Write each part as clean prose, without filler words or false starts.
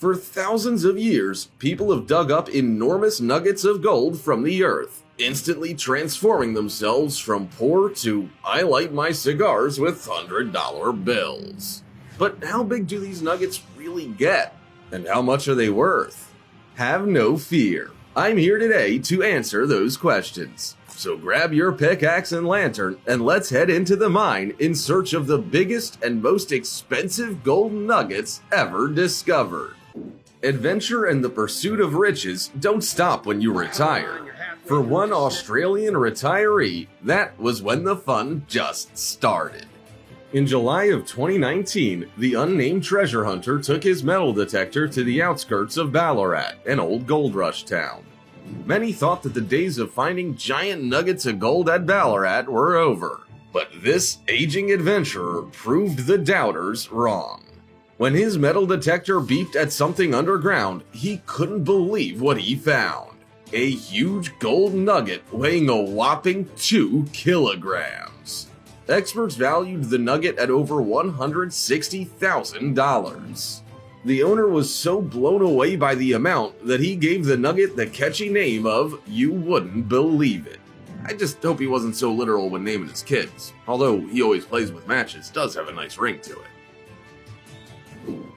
For thousands of years, people have dug up enormous nuggets of gold from the earth, instantly transforming themselves from poor to I light my cigars with $100 bills. But how big do these nuggets really get? And how much are they worth? Have no fear. I'm here today to answer those questions. So grab your pickaxe and lantern and let's head into the mine in search of the biggest and most expensive gold nuggets ever discovered. Adventure and the pursuit of riches don't stop when you retire. For one Australian retiree, that was when the fun just started. In July of 2019, the unnamed treasure hunter took his metal detector to the outskirts of Ballarat, an old gold rush town. Many thought that the days of finding giant nuggets of gold at Ballarat were over, but this aging adventurer proved the doubters wrong. When his metal detector beeped at something underground, he couldn't believe what he found. A huge gold nugget weighing a whopping 2 kilograms. Experts valued the nugget at over $160,000. The owner was so blown away by the amount that he gave the nugget the catchy name of You Wouldn't Believe It. I just hope he wasn't so literal when naming his kids, although he always plays with matches, does have a nice ring to it.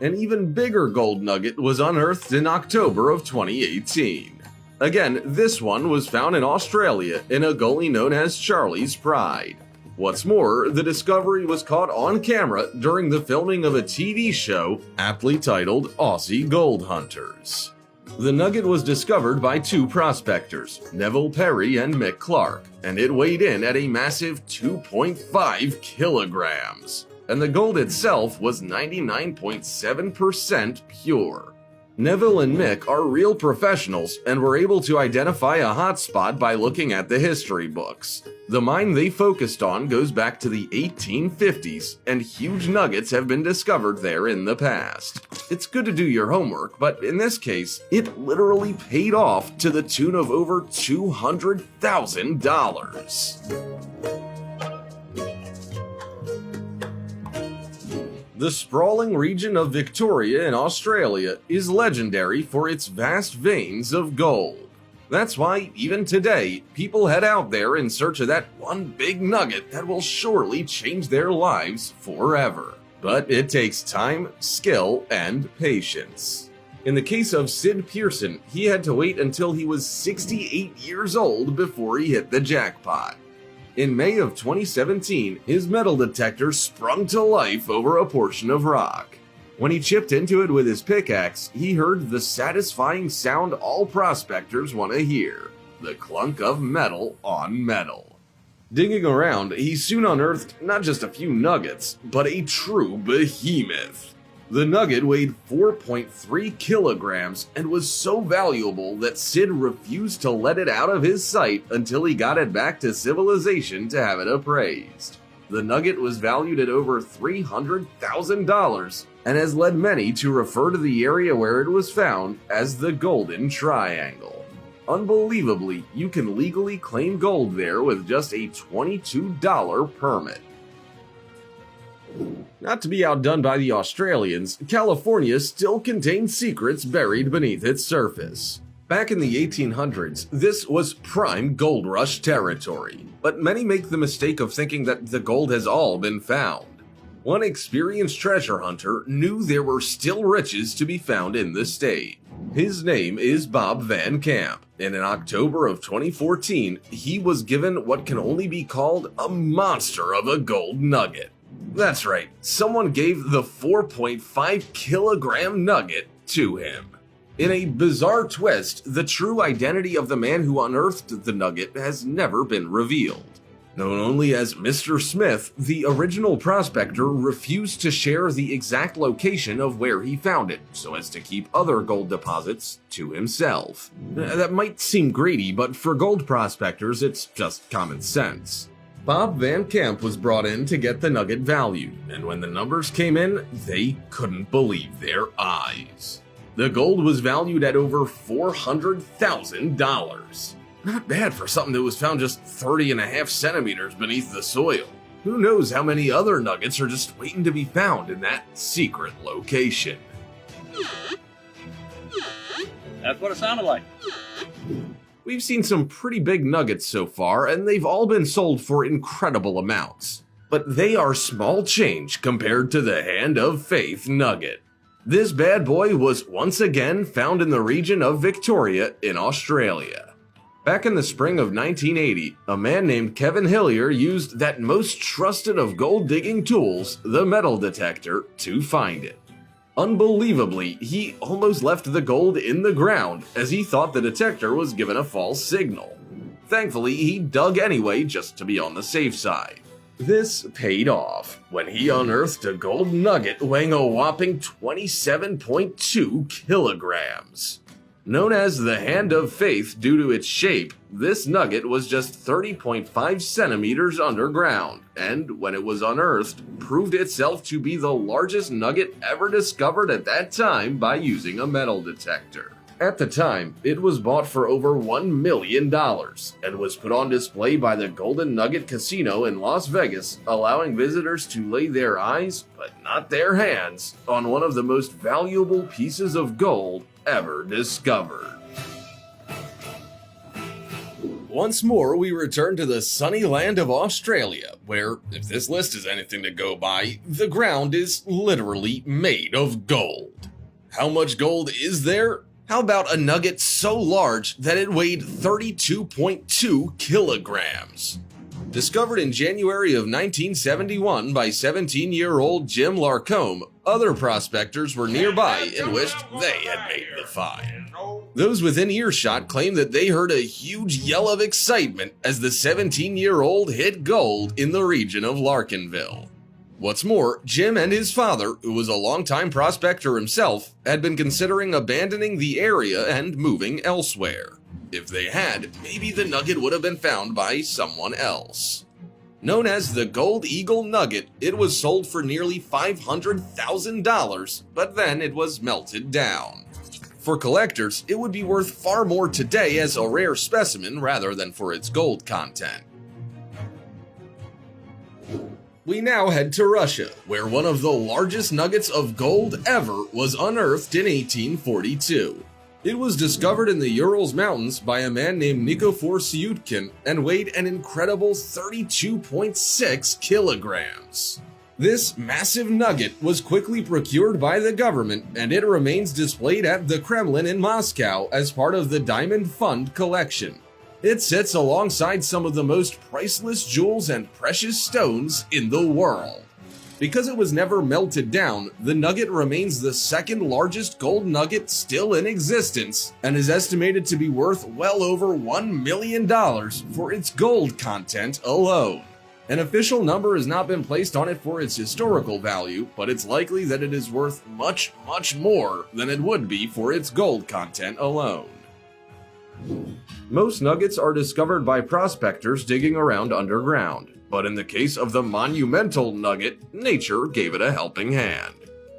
An even bigger gold nugget was unearthed in October of 2018. Again, this one was found in Australia in a gully known as Charlie's Pride. What's more, the discovery was caught on camera during the filming of a TV show aptly titled Aussie Gold Hunters. The nugget was discovered by two prospectors, Neville Perry and Mick Clark, and it weighed in at a massive 2.5 kilograms. And the gold itself was 99.7% pure. Neville and Mick are real professionals and were able to identify a hotspot by looking at the history books. The mine they focused on goes back to the 1850s, and huge nuggets have been discovered there in the past. It's good to do your homework, but in this case, it literally paid off to the tune of over $200,000. The sprawling region of Victoria in Australia is legendary for its vast veins of gold. That's why, even today, people head out there in search of that one big nugget that will surely change their lives forever. But it takes time, skill, and patience. In the case of Sid Pearson, he had to wait until he was 68 years old before he hit the jackpot. In May of 2017, his metal detector sprung to life over a portion of rock. When he chipped into it with his pickaxe, he heard the satisfying sound all prospectors want to hear, the clunk of metal on metal. Digging around, he soon unearthed not just a few nuggets, but a true behemoth. The nugget weighed 4.3 kilograms and was so valuable that Sid refused to let it out of his sight until he got it back to civilization to have it appraised. The nugget was valued at over $300,000 and has led many to refer to the area where it was found as the Golden Triangle. Unbelievably, you can legally claim gold there with just a $22 permit. Not to be outdone by the Australians, California still contains secrets buried beneath its surface. Back in the 1800s, this was prime gold rush territory, but many make the mistake of thinking that the gold has all been found. One experienced treasure hunter knew there were still riches to be found in the state. His name is Bob Van Camp, and in October of 2014, he was given what can only be called a monster of a gold nugget. That's right, someone gave the 4.5 kilogram nugget to him. In a bizarre twist, the true identity of the man who unearthed the nugget has never been revealed. Known only as Mr. Smith, the original prospector refused to share the exact location of where he found it, so as to keep other gold deposits to himself. That might seem greedy, but for gold prospectors, it's just common sense. Bob Van Camp was brought in to get the nugget valued, and when the numbers came in, they couldn't believe their eyes. The gold was valued at over $400,000. Not bad for something that was found just 30.5 centimeters beneath the soil. Who knows how many other nuggets are just waiting to be found in that secret location. That's what it sounded like. We've seen some pretty big nuggets so far, and they've all been sold for incredible amounts. But they are small change compared to the Hand of Faith nugget. This bad boy was once again found in the region of Victoria in Australia. Back in the spring of 1980, a man named Kevin Hillier used that most trusted of gold digging tools, the metal detector, to find it. Unbelievably, he almost left the gold in the ground as he thought the detector was given a false signal. Thankfully, he dug anyway just to be on the safe side. This paid off when he unearthed a gold nugget weighing a whopping 27.2 kilograms. Known as the Hand of Faith due to its shape, this nugget was just 30.5 centimeters underground, and when it was unearthed, proved itself to be the largest nugget ever discovered at that time by using a metal detector. At the time, it was bought for over $1 million and was put on display by the Golden Nugget Casino in Las Vegas, allowing visitors to lay their eyes, but not their hands, on one of the most valuable pieces of gold ever discovered. Once more, we return to the sunny land of Australia, where, if this list is anything to go by, the ground is literally made of gold. How much gold is there? How about a nugget so large that it weighed 32.2 kilograms? Discovered in January of 1971 by 17-year-old Jim Larcombe, other prospectors were nearby and wished they had made the find. Those within earshot claim that they heard a huge yell of excitement as the 17-year-old hit gold in the region of Larkinville. What's more, Jim and his father, who was a longtime prospector himself, had been considering abandoning the area and moving elsewhere. If they had, maybe the nugget would have been found by someone else. Known as the Gold Eagle Nugget, it was sold for nearly $500,000, but then it was melted down. For collectors, it would be worth far more today as a rare specimen rather than for its gold content. We now head to Russia, where one of the largest nuggets of gold ever was unearthed in 1842. It was discovered in the Urals Mountains by a man named Nikifor Syutkin and weighed an incredible 32.6 kilograms. This massive nugget was quickly procured by the government, and it remains displayed at the Kremlin in Moscow as part of the Diamond Fund collection. It sits alongside some of the most priceless jewels and precious stones in the world. Because it was never melted down, the nugget remains the second largest gold nugget still in existence and is estimated to be worth well over $1 million for its gold content alone. An official number has not been placed on it for its historical value, but it's likely that it is worth much, much more than it would be for its gold content alone. Most nuggets are discovered by prospectors digging around underground, but in the case of the monumental nugget, nature gave it a helping hand.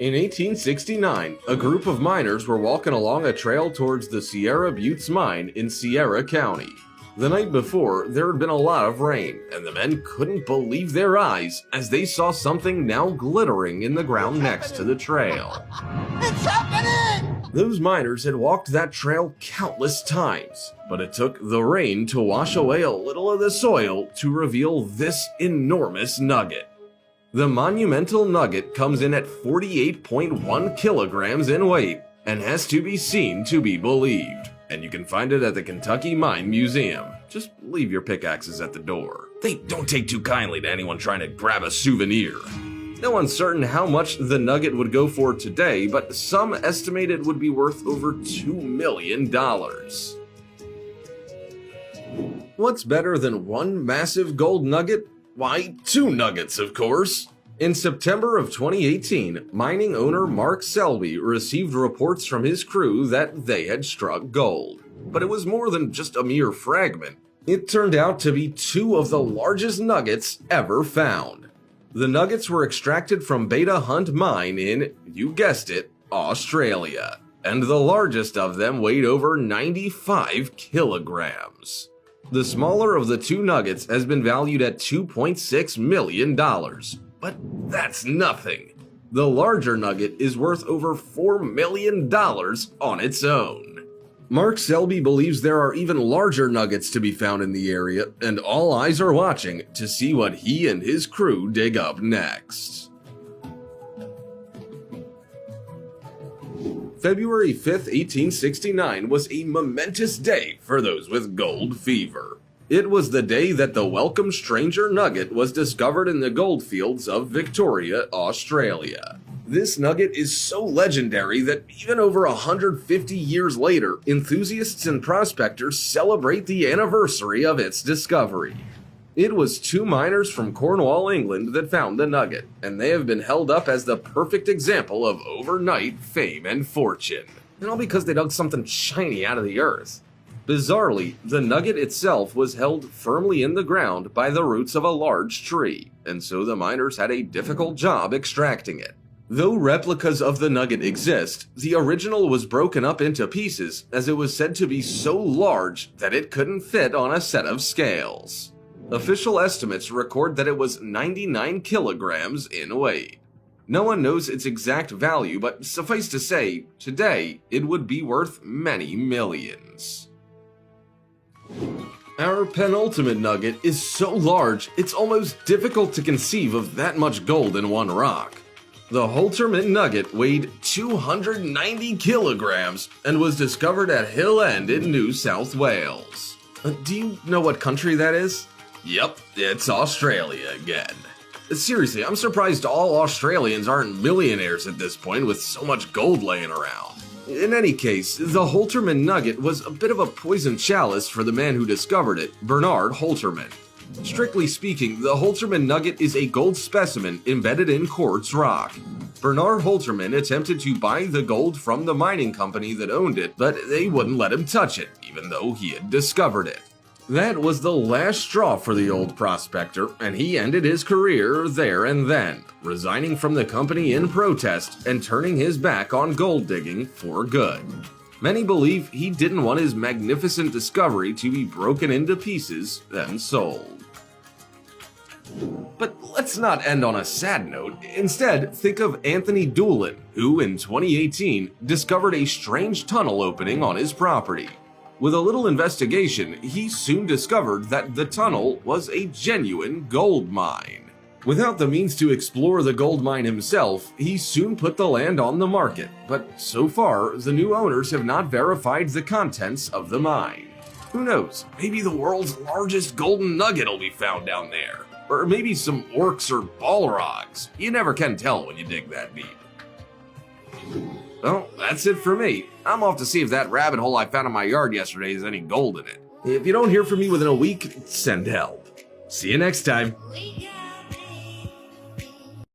In 1869, a group of miners were walking along a trail towards the Sierra Buttes mine in Sierra County. The night before, there had been a lot of rain, and the men couldn't believe their eyes as they saw something now glittering in the ground next to the trail. It's happening! Those miners had walked that trail countless times, but it took the rain to wash away a little of the soil to reveal this enormous nugget. The monumental nugget comes in at 48.1 kilograms in weight and has to be seen to be believed, and you can find it at the Kentucky Mine Museum. Just leave your pickaxes at the door. They don't take too kindly to anyone trying to grab a souvenir. No one's certain how much the nugget would go for today, but some estimate it would be worth over $2 million. What's better than one massive gold nugget? Why, two nuggets, of course. In September of 2018, mining owner Mark Selby received reports from his crew that they had struck gold. But it was more than just a mere fragment. It turned out to be two of the largest nuggets ever found. The nuggets were extracted from Beta Hunt Mine in, you guessed it, Australia, and the largest of them weighed over 95 kilograms. The smaller of the two nuggets has been valued at $2.6 million, but that's nothing. The larger nugget is worth over $4 million on its own. Mark Selby believes there are even larger nuggets to be found in the area, and all eyes are watching to see what he and his crew dig up next. February 5th, 1869 was a momentous day for those with gold fever. It was the day that the welcome stranger nugget was discovered in the goldfields of Victoria, Australia. This nugget is so legendary that even over 150 years later, enthusiasts and prospectors celebrate the anniversary of its discovery. It was two miners from Cornwall, England that found the nugget, and they have been held up as the perfect example of overnight fame and fortune. And all because they dug something shiny out of the earth. Bizarrely, the nugget itself was held firmly in the ground by the roots of a large tree, and so the miners had a difficult job extracting it. Though replicas of the nugget exist, the original was broken up into pieces as it was said to be so large that it couldn't fit on a set of scales. Official estimates record that it was 99 kilograms in weight. No one knows its exact value, but suffice to say, today it would be worth many millions. Our penultimate nugget is so large, it's almost difficult to conceive of that much gold in one rock. The Holterman nugget weighed 290 kilograms and was discovered at Hill End in New South Wales. Do you know what country that is? Yep, it's Australia again. Seriously, I'm surprised all Australians aren't millionaires at this point with so much gold laying around. In any case, the Holterman nugget was a bit of a poison chalice for the man who discovered it, Bernard Holterman. Strictly speaking, the Holterman nugget is a gold specimen embedded in quartz rock. Bernard Holterman attempted to buy the gold from the mining company that owned it, but they wouldn't let him touch it, even though he had discovered it. That was the last straw for the old prospector, and he ended his career there and then, resigning from the company in protest and turning his back on gold digging for good. Many believe he didn't want his magnificent discovery to be broken into pieces and sold. But let's not end on a sad note. Instead, think of Anthony Doolin, who in 2018 discovered a strange tunnel opening on his property. With a little investigation, he soon discovered that the tunnel was a genuine gold mine. Without the means to explore the gold mine himself, he soon put the land on the market, but so far, the new owners have not verified the contents of the mine. Who knows, maybe the world's largest golden nugget will be found down there. Or maybe some orcs or balrogs. You never can tell when you dig that deep. Well, that's it for me. I'm off to see if that rabbit hole I found in my yard yesterday has any gold in it. If you don't hear from me within a week, send help. See you next time.